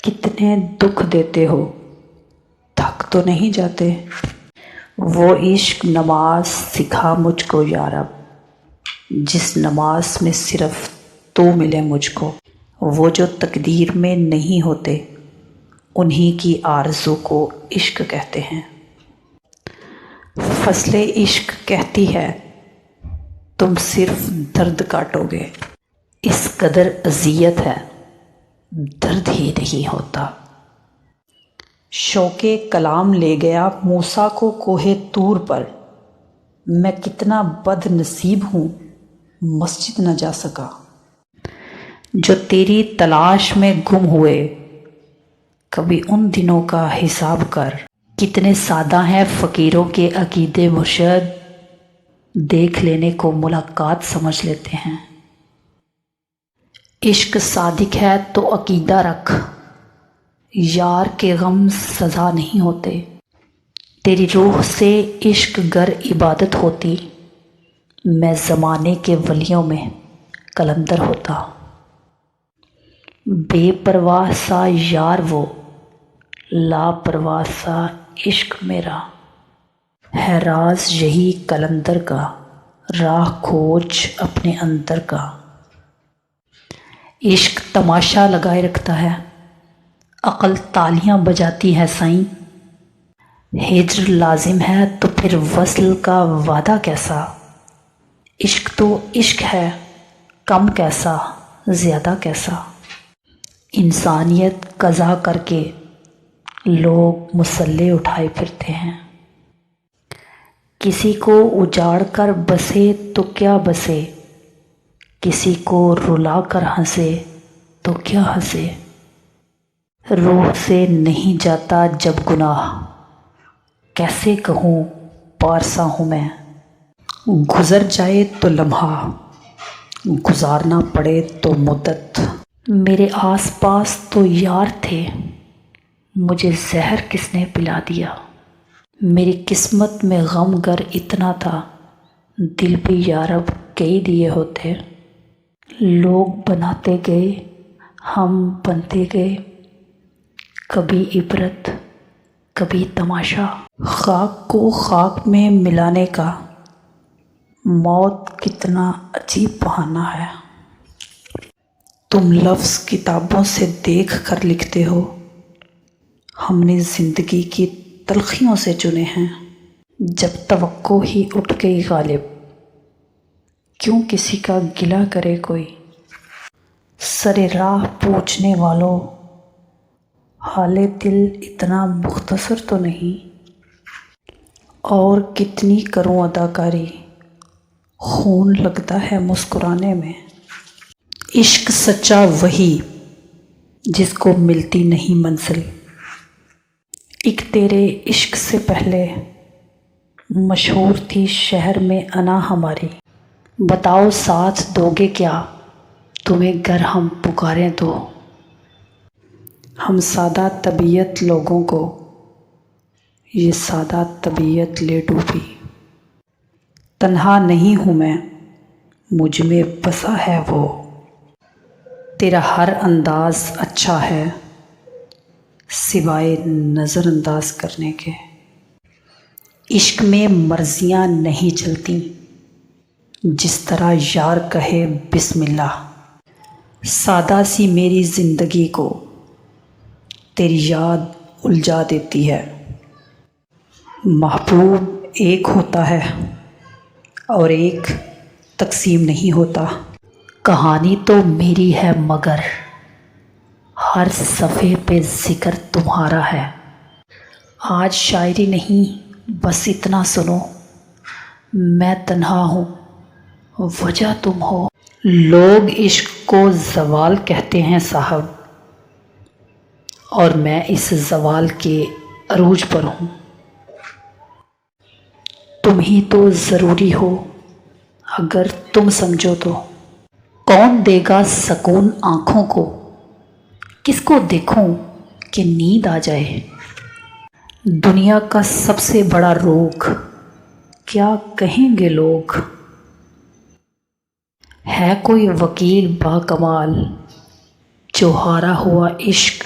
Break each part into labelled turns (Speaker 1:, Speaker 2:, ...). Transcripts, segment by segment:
Speaker 1: کتنے دکھ دیتے ہو، تھک تو نہیں جاتے؟ وہ عشق نماز سکھا مجھ کو یارب، جس نماز میں صرف تو ملے مجھ کو۔ وہ جو تقدیر میں نہیں ہوتے، انہی کی آرزو کو عشق کہتے ہیں۔ فصل عشق کہتی ہے تم صرف درد کاٹو گے، اس قدر اذیت ہے درد ہی نہیں ہوتا۔ شوق کلام لے گیا موسیٰ کو کوہ طور پر، میں کتنا بد نصیب ہوں مسجد نہ جا سکا۔ جو تیری تلاش میں گم ہوئے، کبھی ان دنوں کا حساب کر۔ کتنے سادہ ہیں فقیروں کے عقیدے مرشد، دیکھ لینے کو ملاقات سمجھ لیتے ہیں۔ عشق صادق ہے تو عقیدہ رکھ، یار کے غم سزا نہیں ہوتے۔ تیری روح سے عشق گر عبادت ہوتی، میں زمانے کے ولیوں میں قلندر ہوتا۔ بے پرواہ سا یار وہ، لاپرواہ سا عشق میرا، ہے راز یہی قلندر کا، راہ کھوج اپنے اندر کا۔ عشق تماشا لگائے رکھتا ہے، عقل تالیاں بجاتی ہے سائیں۔ ہجر لازم ہے تو پھر وصل کا وعدہ کیسا؟ عشق تو عشق ہے، کم کیسا زیادہ کیسا؟ انسانیت قضا کر کے لوگ مسلح اٹھائے پھرتے ہیں۔ کسی کو اجاڑ کر بسے تو کیا بسے، کسی کو رلا کر ہنسے تو کیا ہنسے۔ روح سے نہیں جاتا جب گناہ، کیسے کہوں پارسا ہوں میں۔ گزر جائے تو لمحہ، گزارنا پڑے تو مدت۔ میرے آس پاس تو یار تھے، مجھے زہر کس نے پلا دیا۔ میری قسمت میں غم گر اتنا تھا، دل بھی یارب کئی دیے ہوتے۔ لوگ بناتے گئے ہم بنتے گئے، کبھی عبرت کبھی تماشا۔ خاک کو خاک میں ملانے کا موت کتنا عجیب بہانہ ہے۔ تم لفظ کتابوں سے دیکھ کر لکھتے ہو، ہم نے زندگی کی تلخیوں سے چنے ہیں۔ جب توقع ہی اٹھ گئی غالب، کیوں کسی کا گلہ کرے کوئی۔ سر راہ پوچھنے والوں، حال دل اتنا مختصر تو نہیں۔ اور کتنی کروں اداکاری، خون لگتا ہے مسکرانے میں۔ عشق سچا وہی جس کو ملتی نہیں منزل، ایک تیرے عشق سے پہلے مشہور تھی شہر میں انا ہماری۔ بتاؤ ساتھ دو گے کیا تمہیں گر ہم پکاریں تو۔ ہم سادہ طبیعت لوگوں کو یہ سادہ طبیعت لے ڈوبی۔ تنہا نہیں ہوں میں، مجھ میں بسا ہے وہ، تیرا ہر انداز اچھا ہے سوائے نظر انداز کرنے کے۔ عشق میں مرضیاں نہیں چلتی، جس طرح یار کہے بسم اللہ۔ سادہ سی میری زندگی کو تیری یاد الجھا دیتی ہے۔ محبوب ایک ہوتا ہے اور ایک تقسیم نہیں ہوتا۔ کہانی تو میری ہے مگر ہر صفحے پہ ذکر تمہارا ہے۔ آج شاعری نہیں بس اتنا سنو، میں تنہا ہوں وجہ تم ہو۔ لوگ عشق کو زوال کہتے ہیں صاحب، اور میں اس زوال کے عروج پر ہوں۔ تم ہی تو ضروری ہو اگر تم سمجھو تو۔ کون دے گا سکون آنکھوں کو، کس کو دیکھوں کہ نیند آ جائے۔ دنیا کا سب سے بڑا روگ کیا کہیں گے لوگ۔ ہے کوئی وکیل با کمال جو ہارا ہوا عشق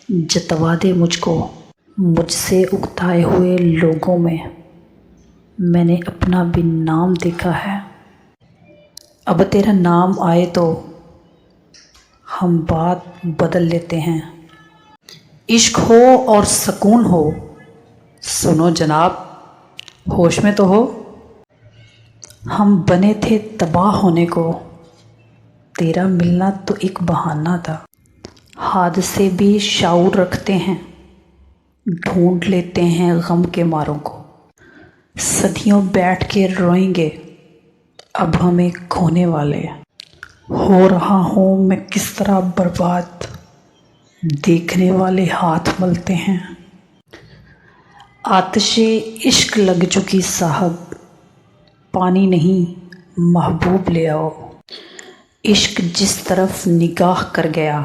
Speaker 1: جتوا دے مجھ کو مجھ سے اکتائے ہوئے لوگوں میں نے اپنا بھی نام دیکھا ہے۔ اب تیرا نام آئے تو ہم بات بدل لیتے ہیں۔ عشق ہو اور سکون ہو، سنو جناب، ہوش میں تو ہو۔ ہم بنے تھے تباہ ہونے کو، تیرا ملنا تو ایک بہانہ تھا۔ حادثے بھی شعور رکھتے ہیں، ڈھونڈ لیتے ہیں غم کے ماروں کو۔ صدیوں بیٹھ کے روئیں گے اب ہمیں کھونے والے۔ ہو رہا ہوں میں کس طرح برباد، دیکھنے والے ہاتھ ملتے ہیں۔ آتش عشق لگ چکی صاحب، پانی نہیں محبوب لے آؤ۔ عشق جس طرف نگاہ کر گیا،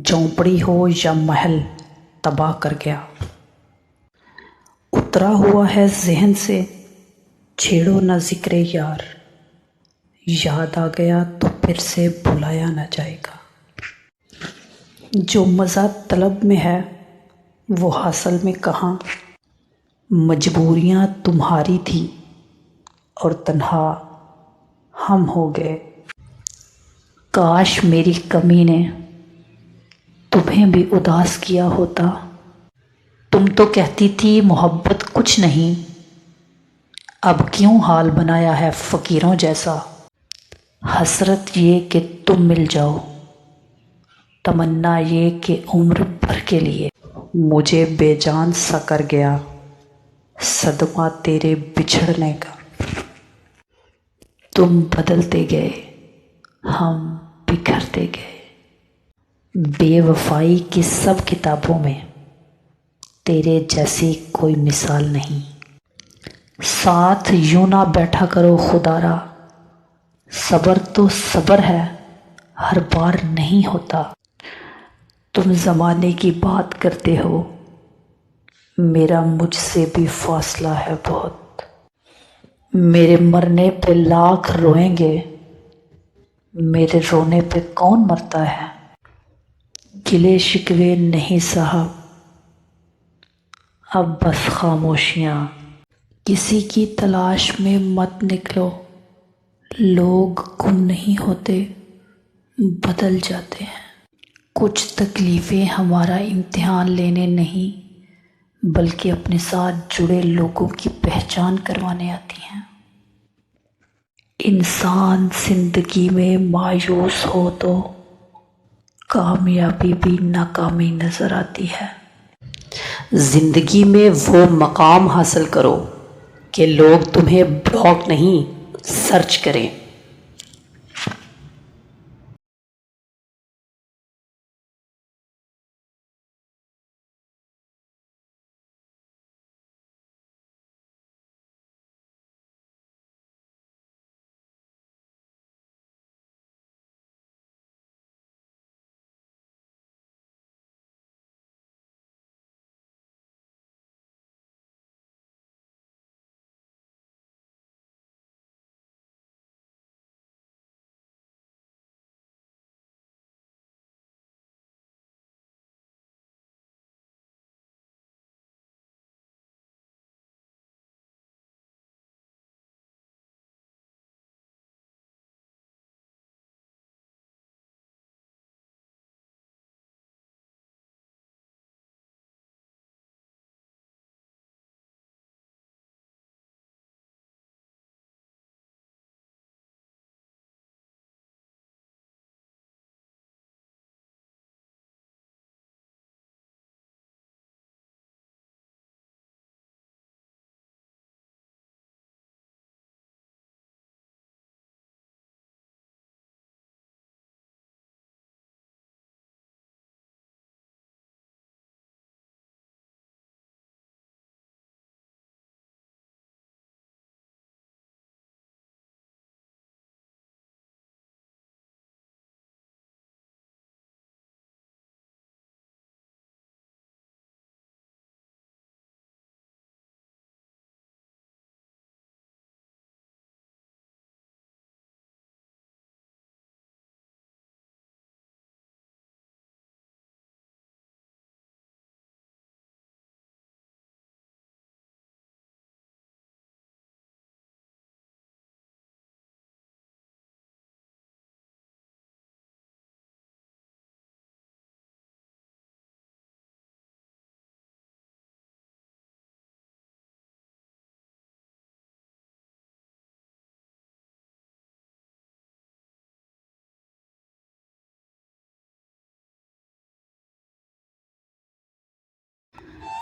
Speaker 1: جھونپڑی ہو یا محل تباہ کر گیا۔ اترا ہوا ہے ذہن سے، چھیڑو نہ ذکر یار، یاد آ گیا تو پھر سے بھلایا نہ جائے گا۔ جو مزہ طلب میں ہے وہ حاصل میں کہاں، مجبوریاں تمہاری تھی اور تنہا ہم ہو گئے۔ کاش میری کمی نے تمہیں بھی اداس کیا ہوتا۔ تم تو کہتی تھی محبت کچھ نہیں، اب کیوں حال بنایا ہے فقیروں جیسا۔ حسرت یہ کہ تم مل جاؤ، تمنا یہ کہ عمر بھر کے لیے۔ مجھے بے جان سا کر گیا صدمہ تیرے بچھڑنے کا۔ تم بدلتے گئے، ہم بکھرتے گئے۔ بے وفائی کی سب کتابوں میں تیرے جیسی کوئی مثال نہیں۔ ساتھ یوں نہ بیٹھا کرو خدا را، صبر تو صبر ہے، ہر بار نہیں ہوتا۔ تم زمانے کی بات کرتے ہو، میرا مجھ سے بھی فاصلہ ہے بہت۔ میرے مرنے پہ لاکھ روئیں گے، میرے رونے پہ کون مرتا ہے۔ گلے شکوے نہیں صاحب، اب بس خاموشیاں۔ کسی کی تلاش میں مت نکلو، لوگ گم نہیں ہوتے، بدل جاتے ہیں۔ کچھ تکلیفیں ہمارا امتحان لینے نہیں بلکہ اپنے ساتھ جڑے لوگوں کی پہچان کروانے آتی ہیں۔ انسان زندگی میں مایوس ہو تو کامیابی بھی ناکامی نظر آتی ہے۔ زندگی میں وہ مقام حاصل کرو کہ لوگ تمہیں بلاک نہیں سرچ کریں۔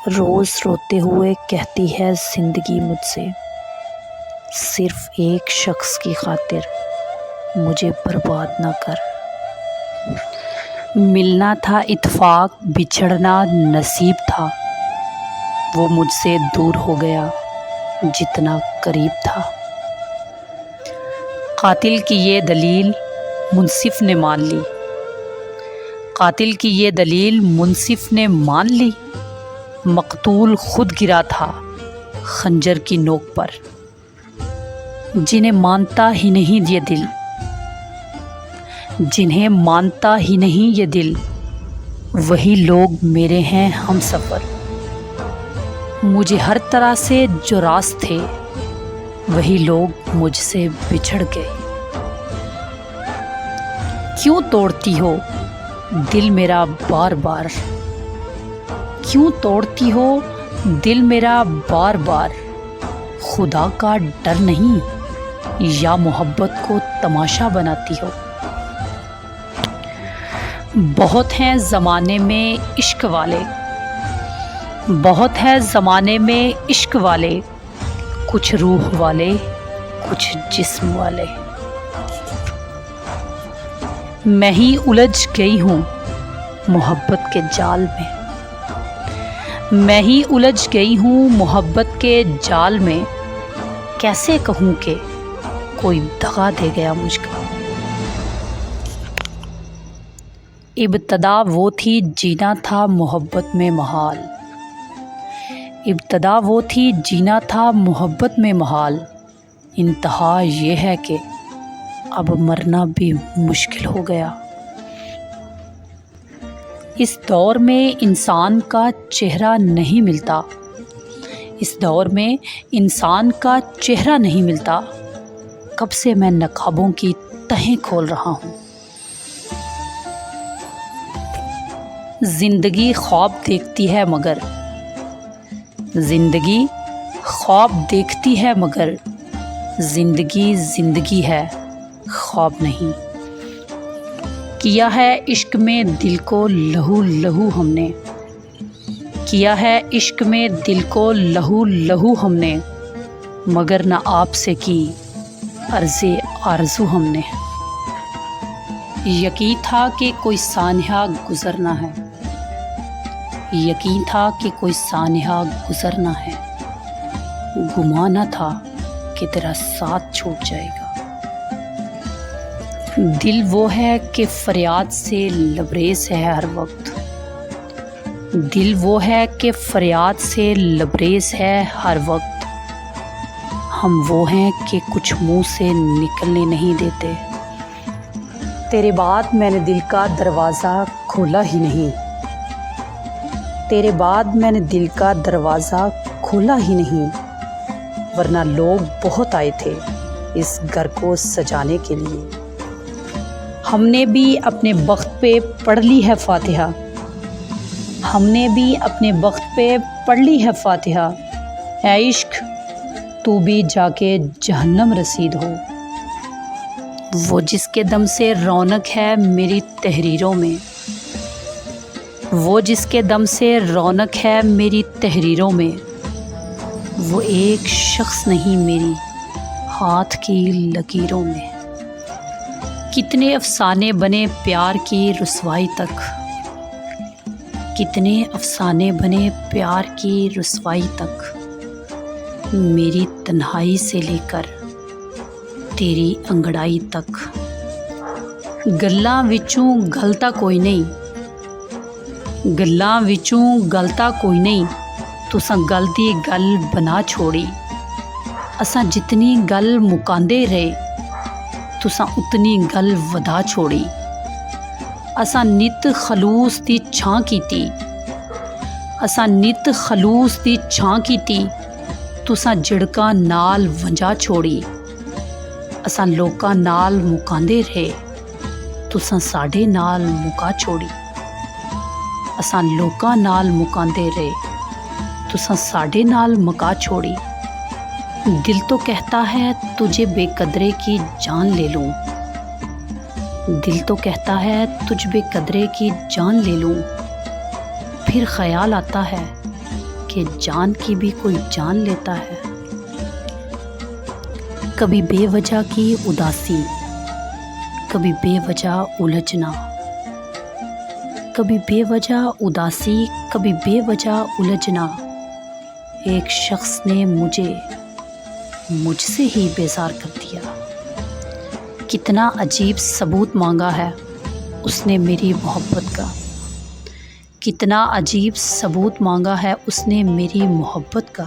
Speaker 1: روز روتے ہوئے کہتی ہے زندگی مجھ سے، صرف ایک شخص کی خاطر مجھے برباد نہ کر۔ ملنا تھا اتفاق، بچھڑنا نصیب تھا، وہ مجھ سے دور ہو گیا جتنا قریب تھا۔ قاتل کی یہ دلیل منصف نے مان لی، قاتل کی یہ دلیل منصف نے مان لی، مقتول خود گرا تھا خنجر کی نوک پر۔ جنہیں مانتا ہی نہیں یہ دل، جنہیں مانتا ہی نہیں یہ دل، وہی لوگ میرے ہیں ہم سفر۔ مجھے ہر طرح سے جو راز تھے، وہی لوگ مجھ سے بچھڑ گئے۔ کیوں توڑتی ہو دل میرا بار بار، کیوں توڑتی ہو دل میرا بار بار؟ خدا کا ڈر نہیں یا محبت کو تماشا بناتی ہو؟ بہت ہیں زمانے میں عشق والے، بہت ہے زمانے میں عشق والے، کچھ روح والے کچھ جسم والے۔ میں ہی الجھ گئی ہوں محبت کے جال میں، میں ہی الجھ گئی ہوں محبت کے جال میں۔ کیسے کہوں کہ کوئی دغا دے گیا مجھ کو؟ ابتدا وہ تھی جینا تھا محبت میں محال، ابتدا وہ تھی جینا تھا محبت میں محال، انتہا یہ ہے کہ اب مرنا بھی مشکل ہو گیا۔ اس دور میں انسان کا چہرہ نہیں ملتا، اس دور میں انسان کا چہرہ نہیں ملتا، کب سے میں نقابوں کی تہیں کھول رہا ہوں۔ زندگی خواب دیکھتی ہے مگر، زندگی خواب دیکھتی ہے مگر، زندگی زندگی ہے خواب نہیں۔ کیا ہے عشق میں دل کو لہو لہو ہم نے، کیا ہے عشق میں دل کو لہو لہو ہم نے، مگر نہ آپ سے کی عرض آرزو ہم نے۔ یقین تھا کہ کوئی سانحہ گزرنا ہے، یقین تھا کہ کوئی سانحہ گزرنا ہے، گمان نہ تھا کہ تیرا ساتھ چھوٹ جائے گا۔ دل وہ ہے کہ فریاد سے لبریز ہے ہر وقت، دل وہ ہے کہ فریاد سے لبریز ہے ہر وقت، ہم وہ ہیں کہ کچھ منہ سے نکلنے نہیں دیتے۔ تیرے بعد میں نے دل کا دروازہ کھولا ہی نہیں، تیرے بعد میں نے دل کا دروازہ کھولا ہی نہیں، ورنہ لوگ بہت آئے تھے اس گھر کو سجانے کے لیے۔ ہم نے بھی اپنے بخت پہ پڑھ لی ہے فاتحہ، ہم نے بھی اپنے بخت پہ پڑھ لی ہے فاتحہ، اے عشق تو بھی جا کے جہنم رسید ہو۔ وہ جس کے دم سے رونق ہے میری تحریروں میں، وہ جس کے دم سے رونق ہے میری تحریروں میں، وہ ایک شخص نہیں میری ہاتھ کی لکیروں میں۔ کتنے افسانے بنے پیار کی رسوائی تک، کتنے افسانے بنے پیار کی رسوائی تک، میری تنہائی سے لے کر تیری انگڑائی تک۔ گلاں وچوں گلتا کوئی نہیں، گلاں وچوں گلتا کوئی نہیں، تساں گل دی گل بنا چھوڑی۔ اساں جتنی گل مکاندے رہے، تساں اتنی گل ودا چھوڑی۔ اساں نت خلوص دی چھاں کیتی، اساں نت خلوص دی چھاں کیتی، تساں جڑکاں نال ونجا چھوڑی۔ اساں لوکاں نال مکاندے رہے، تساں ساڈے نال مکا چھوڑی۔ اساں لوکاں نال مکاندے رہے، تساں ساڈے نال مکا چھوڑی۔ دل تو کہتا ہے تجھے بے قدرے کی جان لے لوں، دل تو کہتا ہے تجھ بے قدرے کی جان لے لوں، پھر خیال آتا ہے کہ جان کی بھی کوئی جان لیتا ہے۔ کبھی بے وجہ کی اداسی، کبھی بے وجہ الجھنا، کبھی بے وجہ اداسی، کبھی بے وجہ الجھنا، ایک شخص نے مجھ سے ہی بیزار کر دیا۔ کتنا عجیب ثبوت مانگا ہے اس نے میری محبت کا، کتنا عجیب ثبوت مانگا ہے اس نے میری محبت کا۔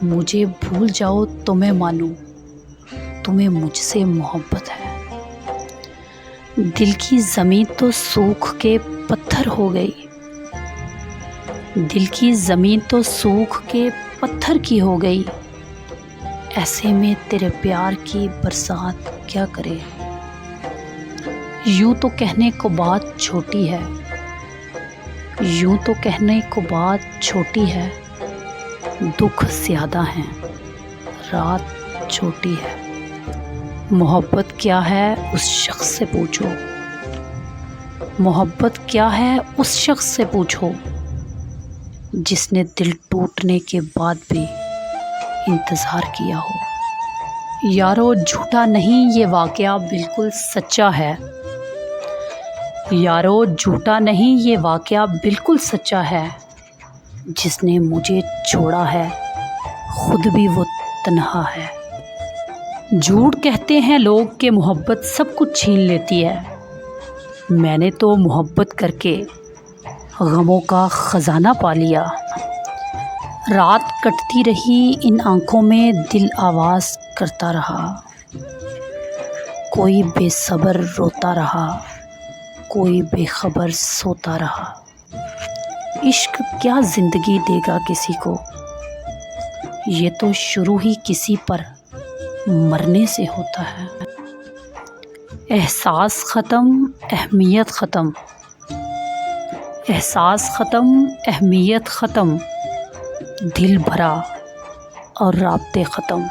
Speaker 1: مجھے بھول جاؤ تو میں مانوں تمہیں مجھ سے محبت ہے۔ دل کی زمین تو سوکھ کے پتھر ہو گئی، دل کی زمین تو سوکھ کے پتھر کی ہو گئی، ایسے میں تیرے پیار کی برسات کیا کرے۔ یوں تو کہنے کو بات چھوٹی ہے، یوں تو کہنے کو بات چھوٹی ہے، دکھ زیادہ ہیں رات چھوٹی ہے۔ محبت کیا ہے اس شخص سے پوچھو، محبت کیا ہے اس شخص سے پوچھو، جس نے دل ٹوٹنے کے بعد بھی انتظار کیا ہو۔ یارو جھوٹا نہیں یہ واقعہ بالکل سچا ہے، یارو جھوٹا نہیں یہ واقعہ بالکل سچا ہے، جس نے مجھے چھوڑا ہے خود بھی وہ تنہا ہے۔ جھوٹ کہتے ہیں لوگ کہ محبت سب کچھ چھین لیتی ہے، میں نے تو محبت کر کے غموں کا خزانہ پا لیا۔ رات کٹتی رہی ان آنکھوں میں دل آواز کرتا رہا، کوئی بے صبر روتا رہا، کوئی بے خبر سوتا رہا۔ عشق کیا زندگی دے گا کسی کو، یہ تو شروع ہی کسی پر مرنے سے ہوتا ہے۔ احساس ختم اہمیت ختم، احساس ختم اہمیت ختم، دل بھرا اور رابطے ختم۔